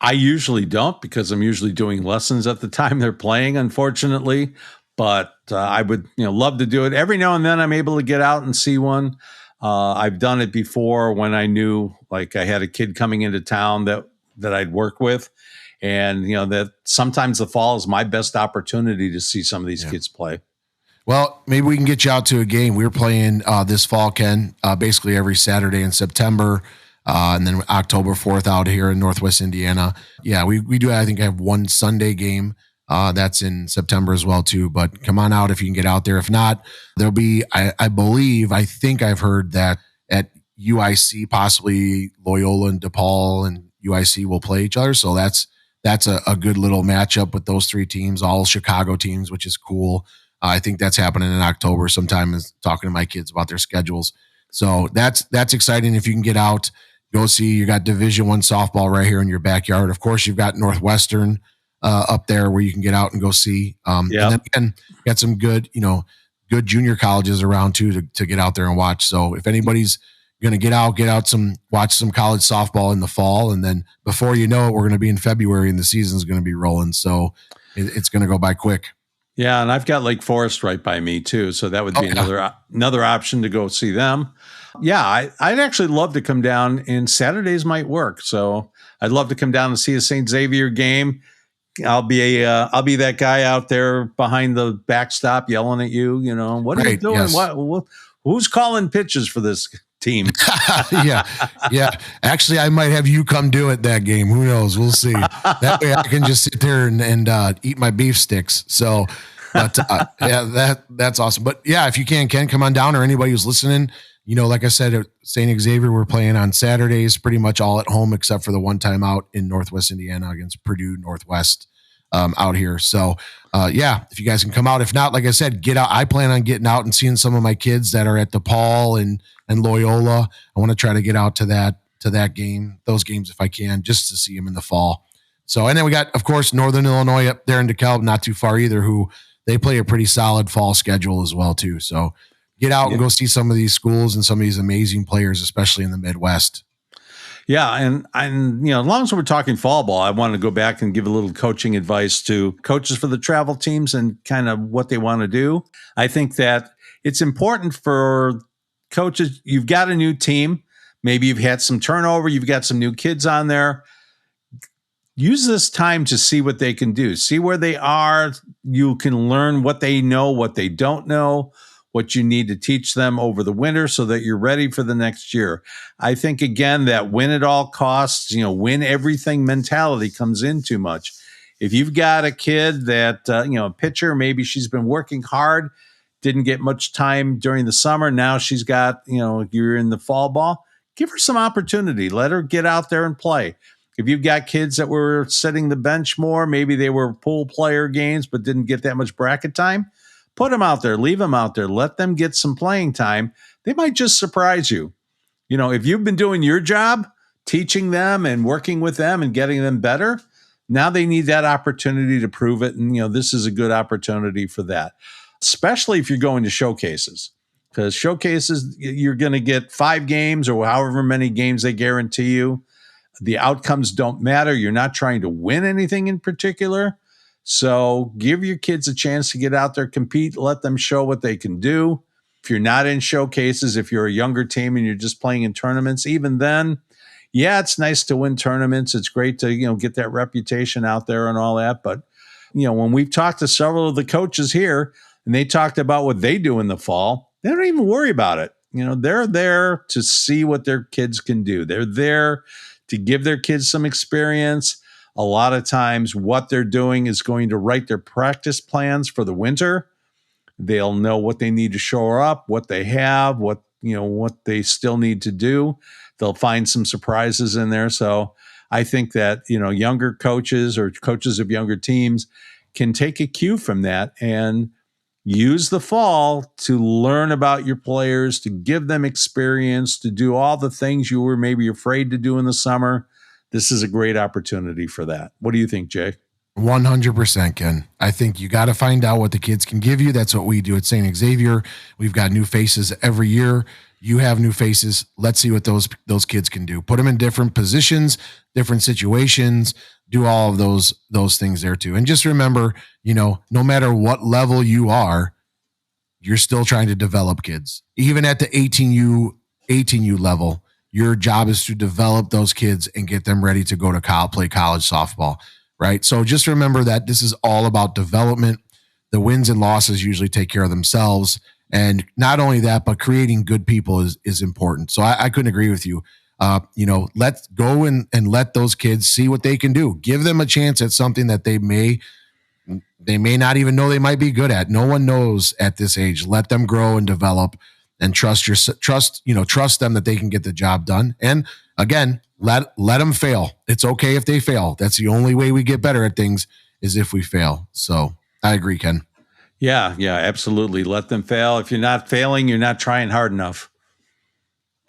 I usually don't, because I'm usually doing lessons at the time they're playing, unfortunately. But I would love to do it. Every now and then I'm able to get out and see one. I've done it before when I knew, like, I had a kid coming into town that I'd work with. And, that sometimes the fall is my best opportunity to see some of these kids play. Well, maybe we can get you out to a game. We're playing this fall, Ken, basically every Saturday in September. And then October 4th out here in Northwest Indiana. Yeah, we do, I think, have one Sunday game. That's in September as well, too. But come on out if you can get out there. If not, there'll be, I think I've heard that at UIC, possibly Loyola and DePaul and UIC will play each other. So that's a good little matchup with those three teams, all Chicago teams, which is cool. I think that's happening in October sometime, is talking to my kids about their schedules. So that's exciting. If you can get out, go see. You got Division I softball right here in your backyard. Of course, you've got Northwestern up there where you can get out and go see. And then again, got some good junior colleges around too to get out there and watch. So if anybody's going to get out, watch some college softball in the fall. And then before you know it, we're going to be in February and the season's going to be rolling. So it's going to go by quick. Yeah. And I've got Lake Forest right by me too. So that would be another option to go see them. Yeah. I'd actually love to come down, and Saturdays might work. So I'd love to come down and see a St. Xavier game. I'll be that guy out there behind the backstop yelling at you, what are you doing? Yes. What, who's calling pitches for this team? Yeah. Actually, I might have you come do it that game. Who knows? We'll see. That way I can just sit there and eat my beef sticks. So, but that's awesome. But yeah, if you can come on down, or anybody who's listening, like I said, at St. Xavier, we're playing on Saturdays, pretty much all at home, except for the one time out in Northwest Indiana against Purdue Northwest out here. So, if you guys can come out. If not, like I said, get out. I plan on getting out and seeing some of my kids that are at DePaul and Loyola. I want to try to get out to that game, those games if I can, just to see them in the fall. So, and then we got, of course, Northern Illinois up there in DeKalb, not too far either, who they play a pretty solid fall schedule as well, too. So, get out and go see some of these schools and some of these amazing players, especially in the Midwest. Yeah. And as long as we're talking fall ball, I want to go back and give a little coaching advice to coaches for the travel teams and kind of what they want to do. I think that it's important for coaches. You've got a new team. Maybe you've had some turnover. You've got some new kids on there. Use this time to see what they can do. See where they are. You can learn what they know, what they don't know, what you need to teach them over the winter so that you're ready for the next year. I think, again, that win at all costs, win everything mentality comes in too much. If you've got a kid that, a pitcher, maybe she's been working hard, didn't get much time during the summer. Now she's got, you're in the fall ball, give her some opportunity. Let her get out there and play. If you've got kids that were setting the bench more, maybe they were pool player games, but didn't get that much bracket time, put them out there, leave them out there, let them get some playing time. They might just surprise you. If you've been doing your job, teaching them and working with them and getting them better. Now they need that opportunity to prove it. And, this is a good opportunity for that, especially if you're going to showcases, because showcases, you're going to get 5 games or however many games they guarantee you. The outcomes don't matter. You're not trying to win anything in particular. So give your kids a chance to get out there, compete, let them show what they can do. If you're not in showcases, if you're a younger team and you're just playing in tournaments, even then, yeah, it's nice to win tournaments. It's great to, get that reputation out there and all that. But, when we've talked to several of the coaches here and they talked about what they do in the fall, they don't even worry about it. They're there to see what their kids can do. They're there to give their kids some experience. A lot of times what they're doing is going to write their practice plans for the winter. They'll know what they need to shore up, what they have, what they still need to do. They'll find some surprises in there. So I think that, younger coaches or coaches of younger teams can take a cue from that and use the fall to learn about your players, to give them experience, to do all the things you were maybe afraid to do in the summer. This is a great opportunity for that. What do you think, Jay? 100%, Ken. I think you got to find out what the kids can give you. That's what we do at St. Xavier. We've got new faces every year. You have new faces. Let's see what those kids can do. Put them in different positions, different situations, do all of those things there too. And just remember, no matter what level you are, you're still trying to develop kids. Even at the 18U level, your job is to develop those kids and get them ready to go to play college softball, right? So just remember that this is all about development. The wins and losses usually take care of themselves. And not only that, but creating good people is important. So I couldn't agree with you. Let's go and let those kids see what they can do. Give them a chance at something that they may not even know they might be good at. No one knows at this age. Let them grow and develop, and trust them that they can get the job done. And again, let them fail. It's okay if they fail. That's the only way we get better at things, is if we fail. So I agree, Ken. Yeah, absolutely. Let them fail. If you're not failing, you're not trying hard enough.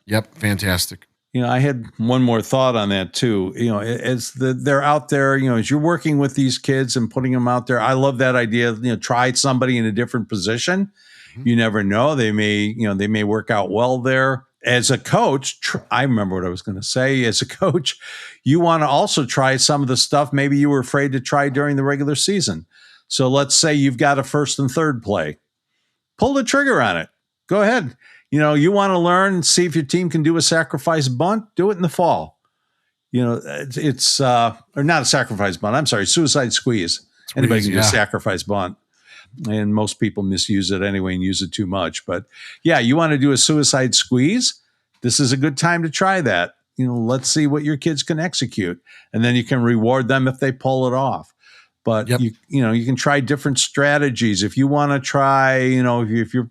Yep. Fantastic. I had one more thought on that too. As they're out there, as you're working with these kids and putting them out there, I love that idea. Try somebody in a different position. Mm-hmm. You never know. They may work out well there. As a coach, I remember what I was going to say. As a coach, you want to also try some of the stuff maybe you were afraid to try during the regular season. So let's say you've got a first and third play. Pull the trigger on it. Go ahead. You want to learn and see if your team can do a sacrifice bunt, do it in the fall. It's or not a sacrifice bunt. I'm sorry, suicide squeeze. Anybody can do a sacrifice bunt. And most people misuse it anyway and use it too much. But yeah, you want to do a suicide squeeze. This is a good time to try that. Let's see what your kids can execute. And then you can reward them if they pull it off. But you can try different strategies. If you want to try, if you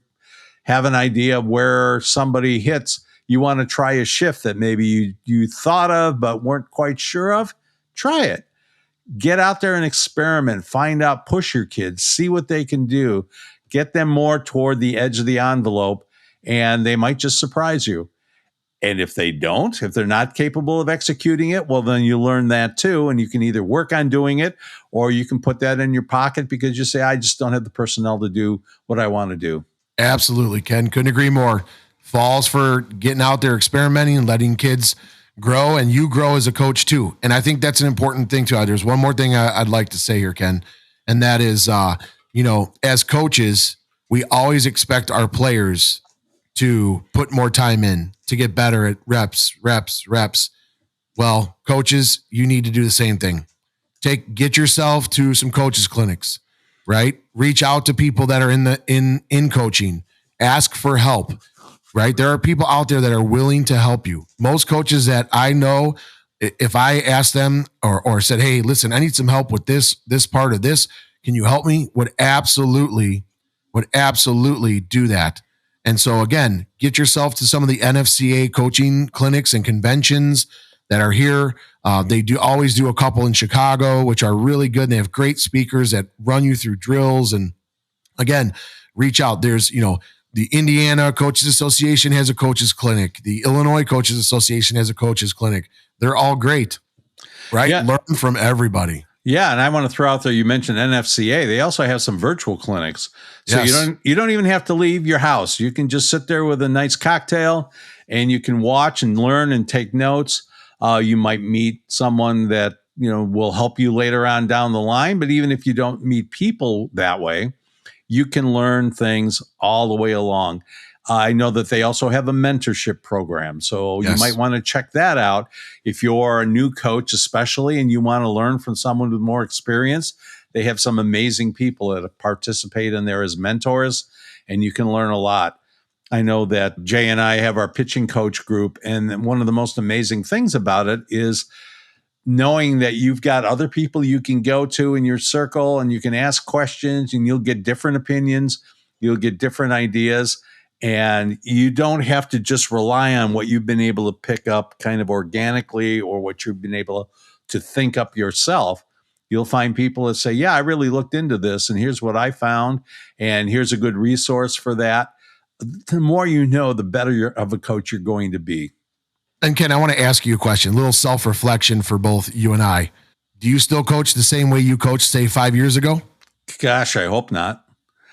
have an idea of where somebody hits, you want to try a shift that maybe you thought of but weren't quite sure of, try it. Get out there and experiment, find out, push your kids, see what they can do, get them more toward the edge of the envelope, and they might just surprise you. And if they don't, if they're not capable of executing it, well, then you learn that too. And you can either work on doing it, or you can put that in your pocket because you say, I just don't have the personnel to do what I want to do. Absolutely, Ken. Couldn't agree more. Falls for getting out there, experimenting, and letting kids grow, and you grow as a coach too. And I think that's an important thing too. There's one more thing I'd like to say here, Ken, and that is, as coaches, we always expect our players to put more time in, to get better at reps. Well, coaches, you need to do the same thing. Get yourself to some coaches clinics, right? Reach out to people that are in coaching. Ask for help, right? There are people out there that are willing to help you. Most coaches that I know, if I asked them or said, hey, listen, I need some help with this part of this, can you help me? Would absolutely do that. And so again, get yourself to some of the NFCA coaching clinics and conventions that are here. They always do a couple in Chicago, which are really good. And they have great speakers that run you through drills. And again, reach out. There's, The Indiana Coaches Association has a coaches clinic. The Illinois Coaches Association has a coaches clinic. They're all great, right? Yeah. Learn from everybody. Yeah, and I want to throw out there, you mentioned NFCA. They also have some virtual clinics. So Yes. you don't even have to leave your house. You can just sit there with a nice cocktail and you can watch and learn and take notes. You might meet someone that, will help you later on down the line. But even if you don't meet people that way, you can learn things all the way along. I know that they also have a mentorship program. So you Yes. might want to check that out. If you're a new coach, especially, and you want to learn from someone with more experience, they have some amazing people that participate in there as mentors, and you can learn a lot. I know that Jay and I have our pitching coach group, and one of the most amazing things about it is knowing that you've got other people you can go to in your circle and you can ask questions and you'll get different opinions, you'll get different ideas, and you don't have to just rely on what you've been able to pick up kind of organically or what you've been able to think up yourself. You'll find people that say, yeah, I really looked into this and here's what I found and here's a good resource for that. The more you know, the better of a coach you're going to be. And Ken, I want to ask you a question, a little self-reflection for both you and I. Do you still coach the same way you coached, say, 5 years ago? Gosh, I hope not.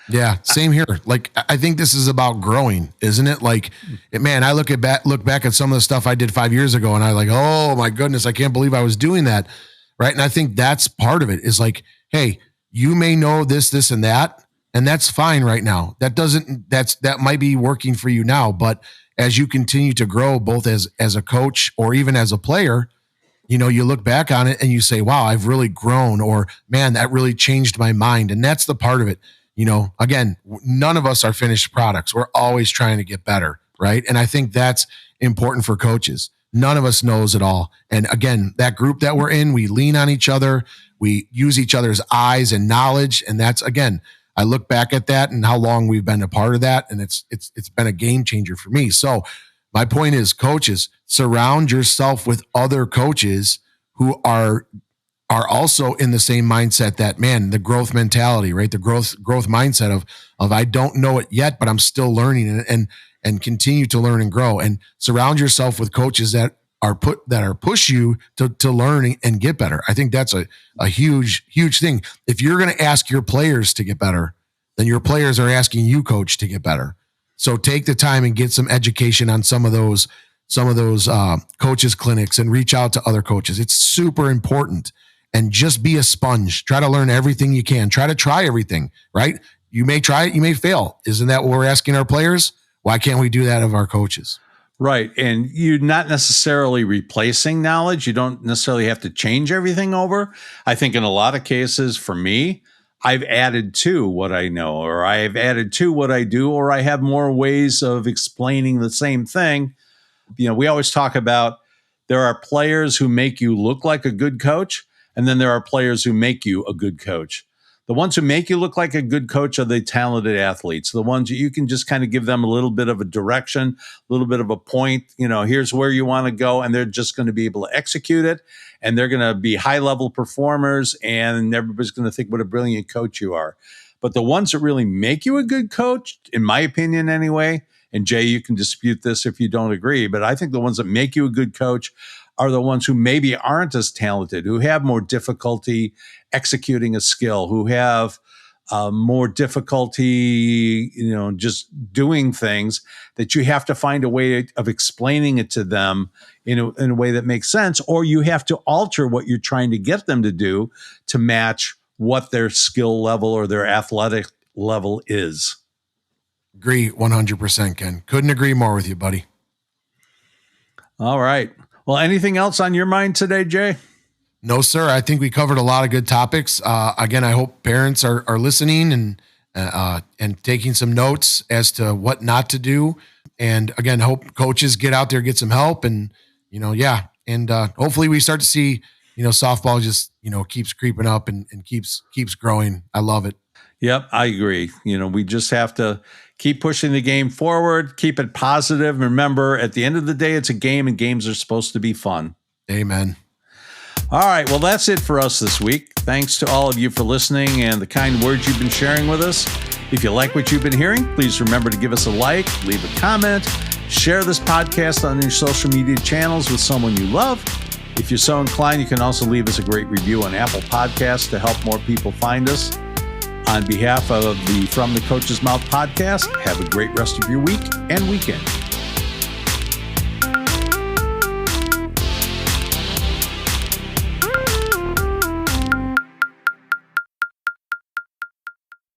Yeah, same here. Like, I think this is about growing, isn't it? Like, man, I look back at some of the stuff I did 5 years ago and I like, oh my goodness, I can't believe I was doing that. Right. And I think that's part of it is like, hey, you may know this, and that's fine right now. That might be working for you now. But as you continue to grow, both as a coach or even as a player, you look back on it and you say, wow, I've really grown, or man, that really changed my mind. And that's the part of it. Again, none of us are finished products. We're always trying to get better. Right. And I think that's important for coaches. None of us knows it all. And again, that group that we're in, we lean on each other. We use each other's eyes and knowledge. And that's, again, I look back at that and how long we've been a part of that. And it's been a game changer for me. So my point is, coaches, surround yourself with other coaches who are also in the same mindset that, man, the growth mentality, right? The growth mindset of I don't know it yet, but I'm still learning and continue to learn and grow, and surround yourself with coaches that push you to learn and get better. I think that's a huge, huge thing. If you're going to ask your players to get better, then your players are asking you, coach, to get better. So take the time and get some education on some of those coaches clinics and reach out to other coaches. It's super important. And just be a sponge. Try to learn everything you can. Try to try everything, right? You may try it, you may fail. Isn't that what we're asking our players? Why can't we do that of our coaches? Right. And you're not necessarily replacing knowledge. You don't necessarily have to change everything over. I think in a lot of cases, for me, I've added to what I know, or I've added to what I do, or I have more ways of explaining the same thing. We always talk about there are players who make you look like a good coach, and then there are players who make you a good coach. The ones who make you look like a good coach are the talented athletes, the ones that you can just kind of give them a little bit of a direction, a little bit of a point. Here's where you want to go, and they're just going to be able to execute it, and they're going to be high-level performers, and everybody's going to think what a brilliant coach you are. But the ones that really make you a good coach, in my opinion anyway, and Jay, you can dispute this if you don't agree, but I think the ones that make you a good coach are the ones who maybe aren't as talented, who have more difficulty executing a skill, who have more difficulty, just doing things, that you have to find a way of explaining it to them in a way that makes sense, or you have to alter what you're trying to get them to do to match what their skill level or their athletic level is. Agree 100%, Ken. Couldn't agree more with you, buddy. All right. Well, anything else on your mind today, Jay? No, sir. I think we covered a lot of good topics. Again, I hope parents are listening and taking some notes as to what not to do. And again, hope coaches get out there, get some help, and and hopefully we start to see softball just keeps creeping up and keeps growing. I love it. Yep, I agree. We just have to keep pushing the game forward, keep it positive. Remember, at the end of the day, it's a game, and games are supposed to be fun. Amen. All right, well, that's it for us this week. Thanks to all of you for listening and the kind words you've been sharing with us. If you like what you've been hearing, please remember to give us a like, leave a comment, share this podcast on your social media channels with someone you love. If you're so inclined, you can also leave us a great review on Apple Podcasts to help more people find us. On behalf of the From the Coach's Mouth podcast, have a great rest of your week and weekend.